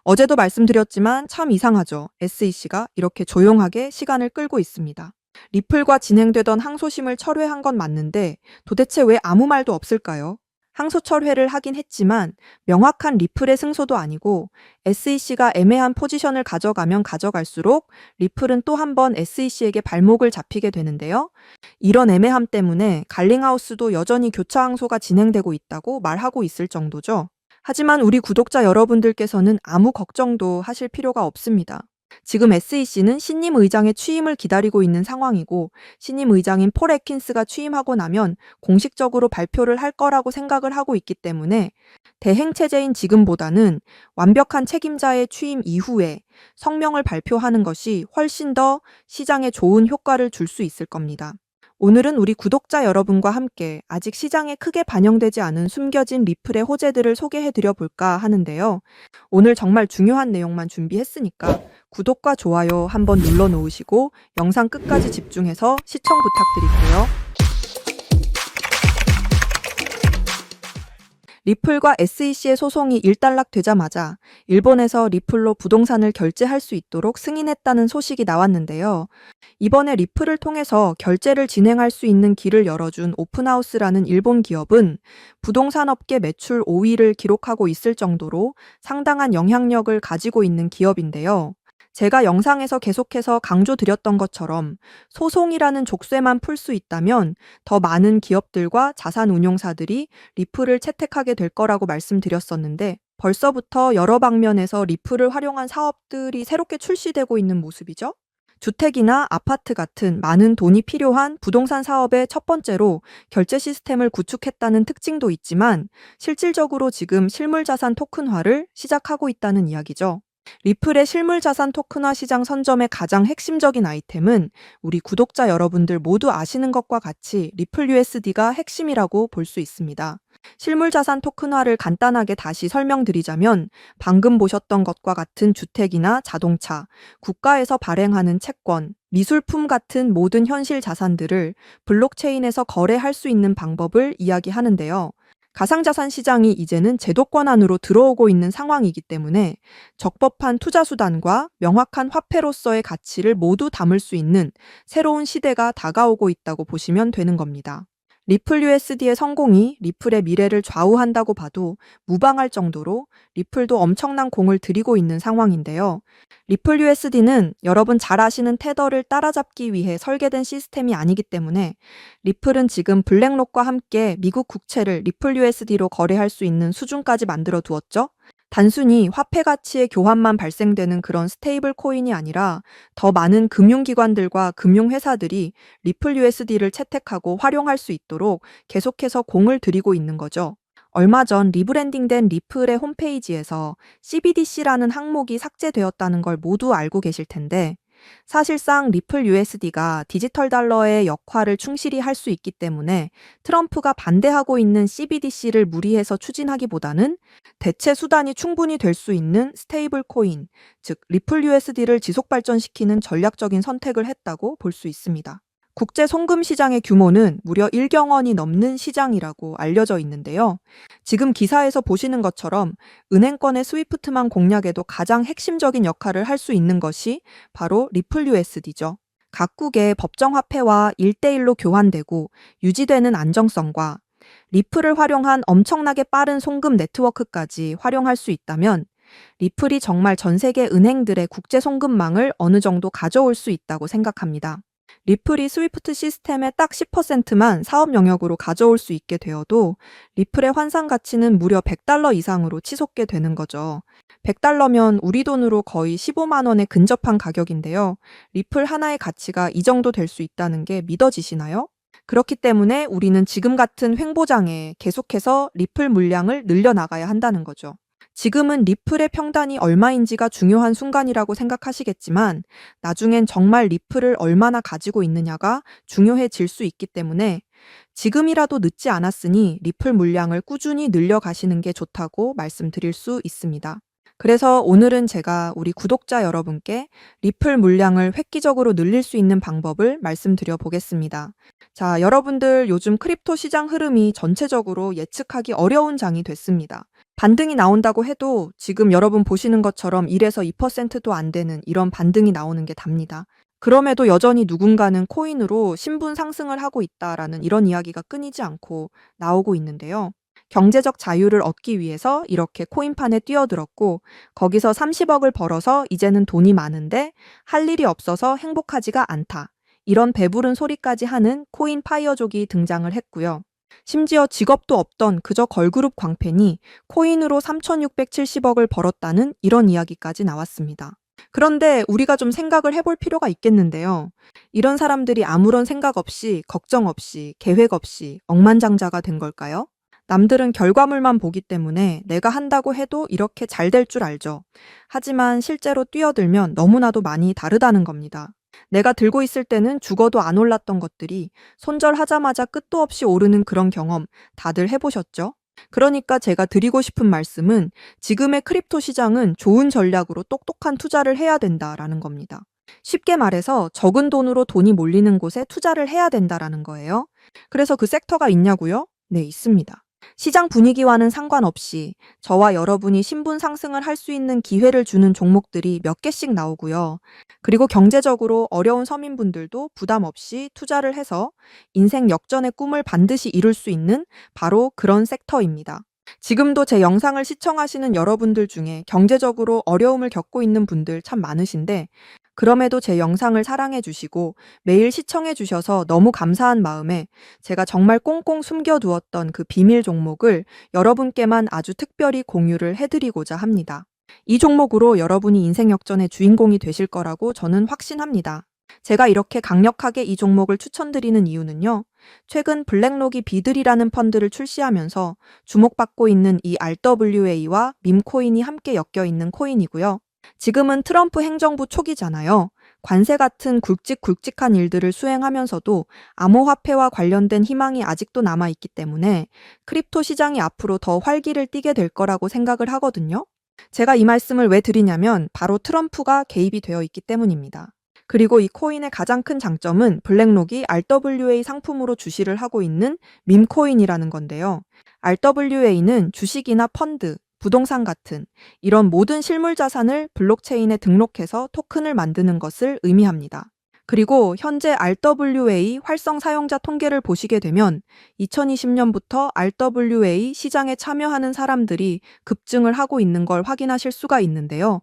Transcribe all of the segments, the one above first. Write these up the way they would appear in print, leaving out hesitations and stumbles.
어제도 말씀드렸지만 참 이상하죠. SEC가 이렇게 조용하게 시간을 끌고 있습니다. 리플과 진행되던 항소심을 철회한 건 맞는데 도대체 왜 아무 말도 없을까요? 항소 철회를 하긴 했지만 명확한 리플의 승소도 아니고 SEC가 애매한 포지션을 가져가면 가져갈수록 리플은 또 한 번 SEC에게 발목을 잡히게 되는데요. 이런 애매함 때문에 갈링하우스도 여전히 교차 항소가 진행되고 있다고 말하고 있을 정도죠. 하지만 우리 구독자 여러분들께서는 아무 걱정도 하실 필요가 없습니다. 지금 SEC는 신임 의장의 취임을 기다리고 있는 상황이고 신임 의장인 폴 애킨스가 취임하고 나면 공식적으로 발표를 할 거라고 생각을 하고 있기 때문에 대행체제인 지금보다는 완벽한 책임자의 취임 이후에 성명을 발표하는 것이 훨씬 더 시장에 좋은 효과를 줄 수 있을 겁니다. 오늘은 우리 구독자 여러분과 함께 아직 시장에 크게 반영되지 않은 숨겨진 리플의 호재들을 소개해드려 볼까 하는데요. 오늘 정말 중요한 내용만 준비했으니까 구독과 좋아요 한번 눌러 놓으시고 영상 끝까지 집중해서 시청 부탁드릴게요. 리플과 SEC의 소송이 일단락되자마자 일본에서 리플로 부동산을 결제할 수 있도록 승인했다는 소식이 나왔는데요. 이번에 리플을 통해서 결제를 진행할 수 있는 길을 열어준 오픈하우스라는 일본 기업은 부동산 업계 매출 5위를 기록하고 있을 정도로 상당한 영향력을 가지고 있는 기업인데요. 제가 영상에서 계속해서 강조드렸던 것처럼 소송이라는 족쇄만 풀 수 있다면 더 많은 기업들과 자산운용사들이 리플을 채택하게 될 거라고 말씀드렸었는데 벌써부터 여러 방면에서 리플을 활용한 사업들이 새롭게 출시되고 있는 모습이죠. 주택이나 아파트 같은 많은 돈이 필요한 부동산 사업의 첫 번째로 결제 시스템을 구축했다는 특징도 있지만 실질적으로 지금 실물자산 토큰화를 시작하고 있다는 이야기죠. 리플의 실물자산 토큰화 시장 선점의 가장 핵심적인 아이템은 우리 구독자 여러분들 모두 아시는 것과 같이 리플 USD가 핵심이라고 볼 수 있습니다. 실물자산 토큰화를 간단하게 다시 설명드리자면 방금 보셨던 것과 같은 주택이나 자동차, 국가에서 발행하는 채권, 미술품 같은 모든 현실 자산들을 블록체인에서 거래할 수 있는 방법을 이야기하는데요. 가상자산 시장이 이제는 제도권 안으로 들어오고 있는 상황이기 때문에 적법한 투자 수단과 명확한 화폐로서의 가치를 모두 담을 수 있는 새로운 시대가 다가오고 있다고 보시면 되는 겁니다. 리플 USD의 성공이 리플의 미래를 좌우한다고 봐도 무방할 정도로 리플도 엄청난 공을 들이고 있는 상황인데요. 리플 USD는 여러분 잘 아시는 테더를 따라잡기 위해 설계된 시스템이 아니기 때문에 리플은 지금 블랙록과 함께 미국 국채를 리플 USD로 거래할 수 있는 수준까지 만들어 두었죠. 단순히 화폐 가치의 교환만 발생되는 그런 스테이블 코인이 아니라 더 많은 금융기관들과 금융회사들이 리플 USD를 채택하고 활용할 수 있도록 계속해서 공을 들이고 있는 거죠. 얼마 전 리브랜딩된 리플의 홈페이지에서 CBDC라는 항목이 삭제되었다는 걸 모두 알고 계실 텐데 사실상 리플 USD가 디지털 달러의 역할을 충실히 할 수 있기 때문에 트럼프가 반대하고 있는 CBDC를 무리해서 추진하기보다는 대체 수단이 충분히 될 수 있는 스테이블 코인, 즉 리플 USD를 지속 발전시키는 전략적인 선택을 했다고 볼 수 있습니다. 국제 송금 시장의 규모는 무려 1경 원이 넘는 시장이라고 알려져 있는데요. 지금 기사에서 보시는 것처럼 은행권의 스위프트만 공략해도 가장 핵심적인 역할을 할 수 있는 것이 바로 리플 USD죠. 각국의 법정화폐와 1대1로 교환되고 유지되는 안정성과 리플을 활용한 엄청나게 빠른 송금 네트워크까지 활용할 수 있다면 리플이 정말 전 세계 은행들의 국제 송금망을 어느 정도 가져올 수 있다고 생각합니다. 리플이 스위프트 시스템의 딱 10%만 사업 영역으로 가져올 수 있게 되어도 리플의 환산 가치는 무려 $100 이상으로 치솟게 되는 거죠. $100면 우리 돈으로 거의 15만 원에 근접한 가격인데요. 리플 하나의 가치가 이 정도 될 수 있다는 게 믿어지시나요? 그렇기 때문에 우리는 지금 같은 횡보장에 계속해서 리플 물량을 늘려나가야 한다는 거죠. 지금은 리플의 평단이 얼마인지가 중요한 순간이라고 생각하시겠지만 나중엔 정말 리플을 얼마나 가지고 있느냐가 중요해질 수 있기 때문에 지금이라도 늦지 않았으니 리플 물량을 꾸준히 늘려가시는 게 좋다고 말씀드릴 수 있습니다. 그래서 오늘은 제가 우리 구독자 여러분께 리플 물량을 획기적으로 늘릴 수 있는 방법을 말씀드려 보겠습니다. 자, 여러분들 요즘 크립토 시장 흐름이 전체적으로 예측하기 어려운 장이 됐습니다. 반등이 나온다고 해도 지금 여러분 보시는 것처럼 1에서 2%도 안 되는 이런 반등이 나오는 게 답니다. 그럼에도 여전히 누군가는 코인으로 신분 상승을 하고 있다라는 이런 이야기가 끊이지 않고 나오고 있는데요. 경제적 자유를 얻기 위해서 이렇게 코인판에 뛰어들었고 거기서 30억을 벌어서 이제는 돈이 많은데 할 일이 없어서 행복하지가 않다. 이런 배부른 소리까지 하는 코인 파이어족이 등장을 했고요. 심지어 직업도 없던 그저 걸그룹 광팬이 코인으로 3,670억을 벌었다는 이런 이야기까지 나왔습니다. 그런데 우리가 좀 생각을 해볼 필요가 있겠는데요. 이런 사람들이 아무런 생각 없이, 걱정 없이, 계획 없이 억만장자가 된 걸까요? 남들은 결과물만 보기 때문에 내가 한다고 해도 이렇게 잘 될 줄 알죠. 하지만 실제로 뛰어들면 너무나도 많이 다르다는 겁니다. 내가 들고 있을 때는 죽어도 안 올랐던 것들이 손절하자마자 끝도 없이 오르는 그런 경험 다들 해보셨죠? 그러니까 제가 드리고 싶은 말씀은 지금의 크립토 시장은 좋은 전략으로 똑똑한 투자를 해야 된다라는 겁니다. 쉽게 말해서 적은 돈으로 돈이 몰리는 곳에 투자를 해야 된다라는 거예요. 그래서 그 섹터가 있냐고요? 네, 있습니다. 시장 분위기와는 상관없이 저와 여러분이 신분 상승을 할 수 있는 기회를 주는 종목들이 몇 개씩 나오고요. 그리고 경제적으로 어려운 서민분들도 부담 없이 투자를 해서 인생 역전의 꿈을 반드시 이룰 수 있는 바로 그런 섹터입니다. 지금도 제 영상을 시청하시는 여러분들 중에 경제적으로 어려움을 겪고 있는 분들 참 많으신데 그럼에도 제 영상을 사랑해 주시고 매일 시청해 주셔서 너무 감사한 마음에 제가 정말 꽁꽁 숨겨두었던 그 비밀 종목을 여러분께만 아주 특별히 공유를 해드리고자 합니다. 이 종목으로 여러분이 인생 역전의 주인공이 되실 거라고 저는 확신합니다. 제가 이렇게 강력하게 이 종목을 추천드리는 이유는요. 최근 블랙록이 비들이라는 펀드를 출시하면서 주목받고 있는 이 RWA와 밈코인이 함께 엮여 있는 코인이고요. 지금은 트럼프 행정부 초기잖아요. 관세 같은 굵직굵직한 일들을 수행하면서도 암호화폐와 관련된 희망이 아직도 남아있기 때문에 크립토 시장이 앞으로 더 활기를 띠게 될 거라고 생각을 하거든요. 제가 이 말씀을 왜 드리냐면 바로 트럼프가 개입이 되어 있기 때문입니다. 그리고 이 코인의 가장 큰 장점은 블랙록이 RWA 상품으로 주시를 하고 있는 밈코인이라는 건데요. RWA는 주식이나 펀드, 부동산 같은 이런 모든 실물 자산을 블록체인에 등록해서 토큰을 만드는 것을 의미합니다. 그리고 현재 RWA 활성 사용자 통계를 보시게 되면 2020년부터 RWA 시장에 참여하는 사람들이 급증을 하고 있는 걸 확인하실 수가 있는데요.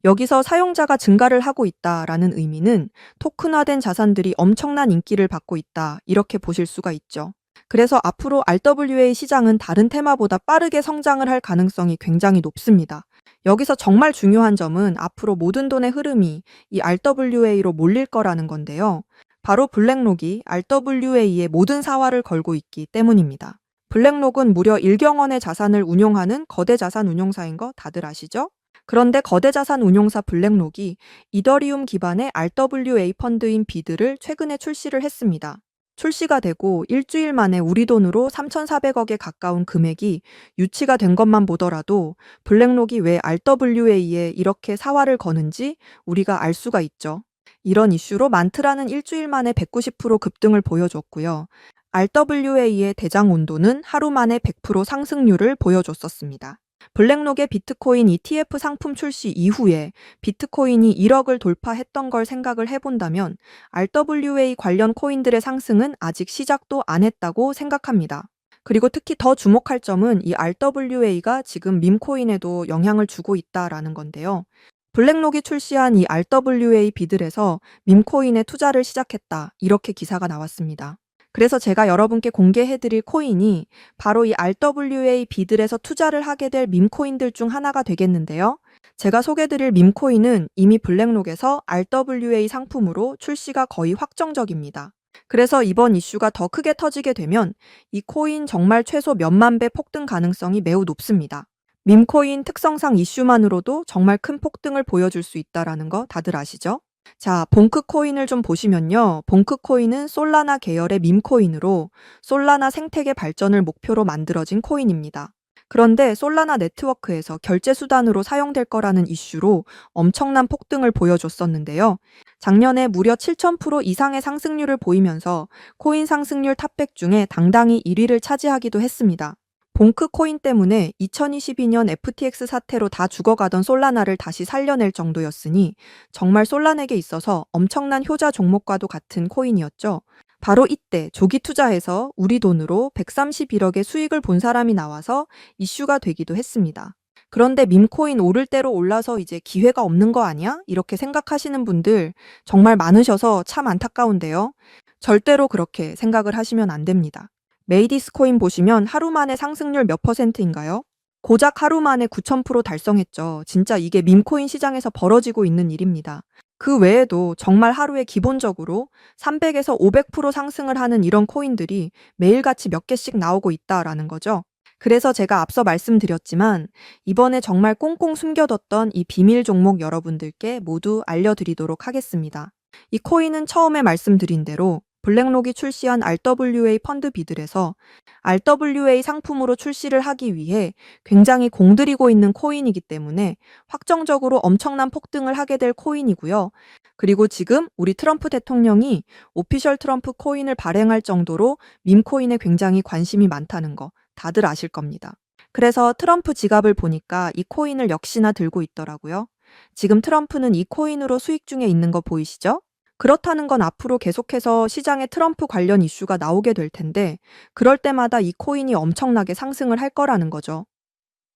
여기서 사용자가 증가를 하고 있다라는 의미는 토큰화된 자산들이 엄청난 인기를 받고 있다 이렇게 보실 수가 있죠. 그래서 앞으로 RWA 시장은 다른 테마보다 빠르게 성장을 할 가능성이 굉장히 높습니다. 여기서 정말 중요한 점은 앞으로 모든 돈의 흐름이 이 RWA로 몰릴 거라는 건데요. 바로 블랙록이 RWA의 모든 사활을 걸고 있기 때문입니다. 블랙록은 무려 1경 원의 자산을 운용하는 거대 자산 운용사인 거 다들 아시죠? 그런데 거대 자산 운용사 블랙록이 이더리움 기반의 RWA 펀드인 비드를 최근에 출시를 했습니다. 출시가 되고 일주일 만에 우리 돈으로 3,400억에 가까운 금액이 유치가 된 것만 보더라도 블랙록이 왜 RWA에 이렇게 사활을 거는지 우리가 알 수가 있죠. 이런 이슈로 만트라는 일주일 만에 190% 급등을 보여줬고요. RWA의 대장 온도는 하루 만에 100% 상승률을 보여줬었습니다. 블랙록의 비트코인 ETF 상품 출시 이후에 비트코인이 1억을 돌파했던 걸 생각을 해본다면 RWA 관련 코인들의 상승은 아직 시작도 안 했다고 생각합니다. 그리고 특히 더 주목할 점은 이 RWA가 지금 밈코인에도 영향을 주고 있다라는 건데요. 블랙록이 출시한 이 RWA 비들에서 밈코인에 투자를 시작했다 이렇게 기사가 나왔습니다. 그래서 제가 여러분께 공개해드릴 코인이 바로 이 RWA 비들에서 투자를 하게 될 밈코인들 중 하나가 되겠는데요. 제가 소개드릴 밈코인은 이미 블랙록에서 RWA 상품으로 출시가 거의 확정적입니다. 그래서 이번 이슈가 더 크게 터지게 되면 이 코인 정말 최소 몇만 배 폭등 가능성이 매우 높습니다. 밈코인 특성상 이슈만으로도 정말 큰 폭등을 보여줄 수 있다는 거 다들 아시죠? 자, 봉크코인을 좀 보시면요. 봉크코인은 솔라나 계열의 밈코인으로 솔라나 생태계 발전을 목표로 만들어진 코인입니다. 그런데 솔라나 네트워크에서 결제 수단으로 사용될 거라는 이슈로 엄청난 폭등을 보여줬었는데요. 작년에 무려 7,000% 이상의 상승률을 보이면서 코인 상승률 탑100 중에 당당히 1위를 차지하기도 했습니다. 봉크 코인 때문에 2022년 FTX 사태로 다 죽어가던 솔라나를 다시 살려낼 정도였으니 정말 솔라나에게 있어서 엄청난 효자 종목과도 같은 코인이었죠. 바로 이때 조기 투자해서 우리 돈으로 131억의 수익을 본 사람이 나와서 이슈가 되기도 했습니다. 그런데 밈코인 오를 대로 올라서 이제 기회가 없는 거 아니야? 이렇게 생각하시는 분들 정말 많으셔서 참 안타까운데요. 절대로 그렇게 생각을 하시면 안 됩니다. 메이디스 코인 보시면 하루 만에 상승률 몇 %인가요? 고작 하루 만에 9,000% 달성했죠. 진짜 이게 밈코인 시장에서 벌어지고 있는 일입니다. 그 외에도 정말 하루에 기본적으로 300에서 500% 상승을 하는 이런 코인들이 매일같이 몇 개씩 나오고 있다라는 거죠. 그래서 제가 앞서 말씀드렸지만 이번에 정말 꽁꽁 숨겨뒀던 이 비밀 종목 여러분들께 모두 알려드리도록 하겠습니다. 이 코인은 처음에 말씀드린 대로 블랙록이 출시한 RWA 펀드 비들에서 RWA 상품으로 출시를 하기 위해 굉장히 공들이고 있는 코인이기 때문에 확정적으로 엄청난 폭등을 하게 될 코인이고요. 그리고 지금 우리 트럼프 대통령이 오피셜 트럼프 코인을 발행할 정도로 밈코인에 굉장히 관심이 많다는 거 다들 아실 겁니다. 그래서 트럼프 지갑을 보니까 이 코인을 역시나 들고 있더라고요. 지금 트럼프는 이 코인으로 수익 중에 있는 거 보이시죠? 그렇다는 건 앞으로 계속해서 시장에 트럼프 관련 이슈가 나오게 될 텐데 그럴 때마다 이 코인이 엄청나게 상승을 할 거라는 거죠.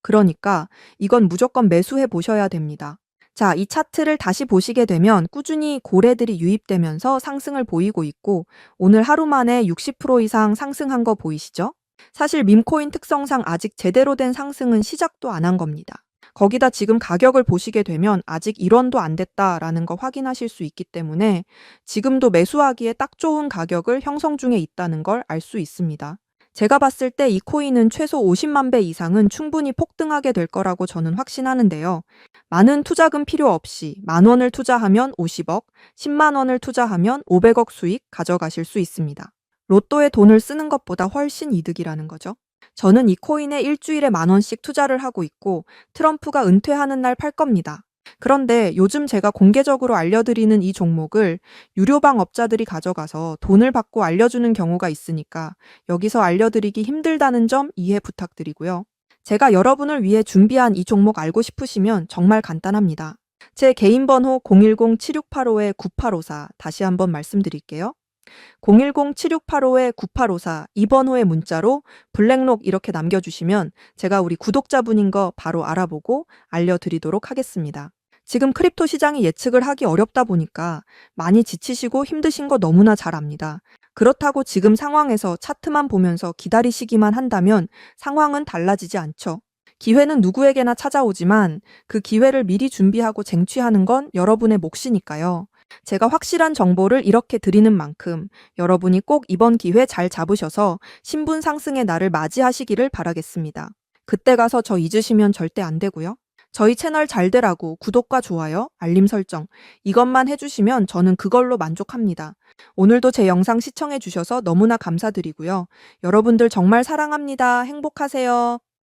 그러니까 이건 무조건 매수해 보셔야 됩니다. 자, 이 차트를 다시 보시게 되면 꾸준히 고래들이 유입되면서 상승을 보이고 있고 오늘 하루 만에 60% 이상 상승한 거 보이시죠? 사실 밈코인 특성상 아직 제대로 된 상승은 시작도 안 한 겁니다. 거기다 지금 가격을 보시게 되면 아직 1원도 안 됐다라는 거 확인하실 수 있기 때문에 지금도 매수하기에 딱 좋은 가격을 형성 중에 있다는 걸 알 수 있습니다. 제가 봤을 때 이 코인은 최소 50만 배 이상은 충분히 폭등하게 될 거라고 저는 확신하는데요. 많은 투자금 필요 없이 10,000원을 투자하면 50억, 10만 원을 투자하면 500억 수익 가져가실 수 있습니다. 로또에 돈을 쓰는 것보다 훨씬 이득이라는 거죠. 저는 이 코인에 일주일에 10,000원씩 투자를 하고 있고 트럼프가 은퇴하는 날 팔 겁니다. 그런데 요즘 제가 공개적으로 알려드리는 이 종목을 유료방 업자들이 가져가서 돈을 받고 알려주는 경우가 있으니까 여기서 알려드리기 힘들다는 점 이해 부탁드리고요. 제가 여러분을 위해 준비한 이 종목 알고 싶으시면 정말 간단합니다. 제 개인 번호 010-7685-9854 다시 한번 말씀드릴게요. 010-7685-9854 이 번호의 문자로 블랙록 이렇게 남겨주시면 제가 우리 구독자분인 거 바로 알아보고 알려드리도록 하겠습니다. 지금 크립토 시장이 예측을 하기 어렵다 보니까 많이 지치시고 힘드신 거 너무나 잘 압니다. 그렇다고 지금 상황에서 차트만 보면서 기다리시기만 한다면 상황은 달라지지 않죠. 기회는 누구에게나 찾아오지만 그 기회를 미리 준비하고 쟁취하는 건 여러분의 몫이니까요. 제가 확실한 정보를 이렇게 드리는 만큼 여러분이 꼭 이번 기회 잘 잡으셔서 신분 상승의 날을 맞이하시기를 바라겠습니다. 그때 가서 저 잊으시면 절대 안 되고요. 저희 채널 잘 되라고 구독과 좋아요, 알림 설정 이것만 해주시면 저는 그걸로 만족합니다. 오늘도 제 영상 시청해 주셔서 너무나 감사드리고요. 여러분들 정말 사랑합니다. 행복하세요.